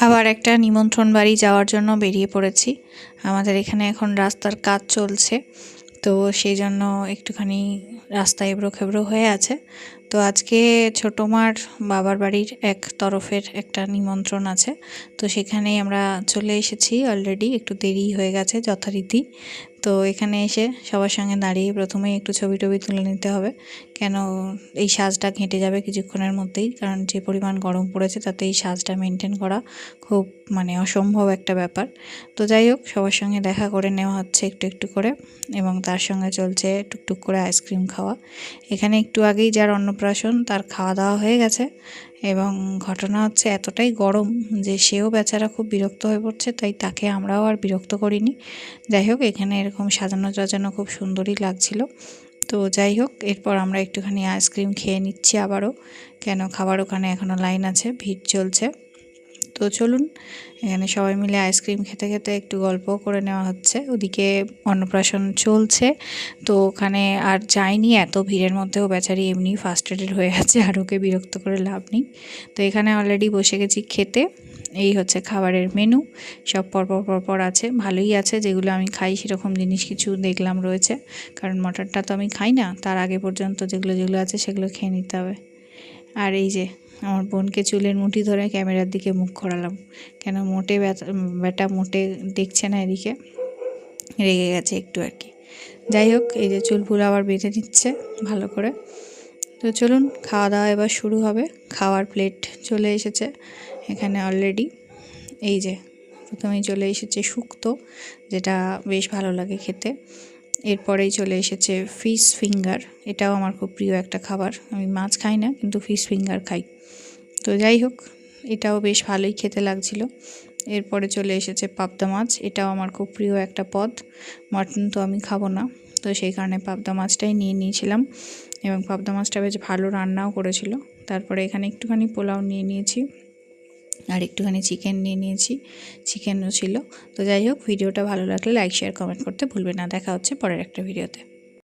আবার একটা নিমন্ত্রণ বাড়ি যাওয়ার জন্য বেরিয়ে পড়েছি। আমাদের এখানে এখন রাস্তার কাজ চলছে, তো সেই জন্য একটুখানি রাস্তা এবড়ো খেবড়ো হয়ে আছে। তো আজকে ছোটো মার বাবার বাড়ির এক তরফের একটা নিমন্ত্রণ আছে, তো সেখানেই আমরা চলে এসেছি অলরেডি। একটু দেরি হয়ে গেছে যথারীতি। তো এখানে এসে সবার সঙ্গে দাঁড়িয়ে প্রথমেই একটু ছবি টবি তুলে নিতে হবে, কেন এই সাজটা ঘেঁটে যাবে কিছুক্ষণের মধ্যেই, কারণ যে পরিমাণ গরম পড়েছে তাতে এই সাজটা মেনটেন করা খুব অসম্ভব একটা ব্যাপার। তো যাই হোক, সবার সঙ্গে দেখা করে নেওয়া হচ্ছে একটু একটু করে, এবং তার সঙ্গে চলছে টুকটুক করে আইসক্রিম খাওয়া। এখানে একটু আগেই যার অন্নপ্রাশন তার খাওয়া দাওয়া হয়ে গেছে, এবং ঘটনা হচ্ছে এতটাই গরম যে সেও বেচারা খুব বিরক্ত হয়ে পড়ছে, তাই তাকে আমরাও আর বিরক্ত করিনি। যাই হোক, এখানে এরকম সাজানো টাজানো খুব সুন্দরই লাগছিল। তো যাই হোক, এরপর আমরা একটুখানি আইসক্রিম খেয়ে নিচ্ছি আবারও, কেন খাবার ওখানে এখনও লাইন আছে, ভিড় চলছে। তো চলুন, এখানে সবাই মিলে আইসক্রিম খেতে খেতে একটু গল্পও করে নেওয়া হচ্ছে। ওদিকে অন্নপ্রাশন চলছে, তো ওখানে আর যাইনি, এত ভিড়ের মধ্যেও বেচারি এমনি ফার্স্ট্রেটেড হয়ে আছে, আর ওকে বিরক্ত করে লাভ নেই। তো এখানে অলরেডি বসে গেছি খেতে। এই হচ্ছে খাবারের মেনু, সব পরপর পরপর আছে, ভালোই আছে। যেগুলো আমি খাই সেরকম জিনিস কিছু দেখলাম রয়েছে, কারণ মটনটা তো আমি খাই না, তার আগে পর্যন্ত যেগুলো যেগুলো আছে সেগুলো খেয়ে নিতে হবে। আর এই যে আমার বোনকে চুলের মুঠি ধরে ক্যামেরার দিকে মুখ ঘোরালাম, কেন মোটে বেটা মোটে দেখছে না এদিকে, রেগে গেছে একটু আর কি। যাই হোক, এই যে চুল ফুল আবার বেঁধে নিচ্ছে ভালো করে। তো চলুন, খাওয়া দাওয়া এবার শুরু হবে। খাওয়ার প্লেট চলে এসেছে এখানে অলরেডি। এই যে প্রথমেই চলে এসেছে শুক্তো, যেটা বেশ ভালো লাগে খেতে। এরপরেই চলে এসেছে ফিশ ফিঙ্গার, এটাও আমার খুব প্রিয় একটা খাবার। আমি মাছ খাই না, কিন্তু ফিশ ফিঙ্গার খাই। তো যাই হোক, এটাও বেশ ভালোই খেতে লাগছিল। এরপরে চলে এসেছে পাবদা মাছ, এটাও আমার খুব প্রিয় একটা পদ। মটন তো আমি খাবো না, তো সেই কারণে পাবদা মাছটাই নিয়ে নিয়েছিলাম, এবং পাবদা মাছটা বেশ ভালো রান্নাও করেছিল। তারপরে এখানে একটুখানি পোলাও নিয়ে নিয়েছি, আর একটুখানি চিকেন নিয়ে নিয়েছি, চিকেনও ছিল। তো যাই হোক, ভিডিওটা ভালো লাগলে লাইক শেয়ার কমেন্ট করতে ভুলবে না। দেখা হচ্ছে পরের একটা ভিডিওতে।